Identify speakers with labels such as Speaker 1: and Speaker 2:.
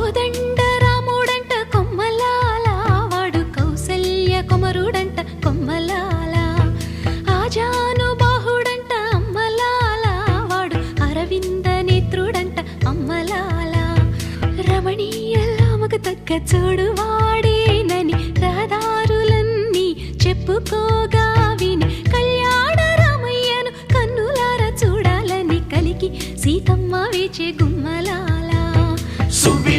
Speaker 1: కోదండ రాముడంట కొమ్మలాల, వాడు కౌసల్య కుమరుడంట కొమ్మలాల. ఆజానుబాహుడంట అమ్మలాల, వాడు అరవింద నేత్రుడంట అమ్మలాల. రమణీయలామకు తగ్గ చూడువాడేనని రహదారులన్నీ చెప్పుకోగా విని, కళ్యాణ రామయ్యను కన్నులార చూడాలని కలిగి సీతమ్మ వేచే గుమ్మలాల.
Speaker 2: సువ్వి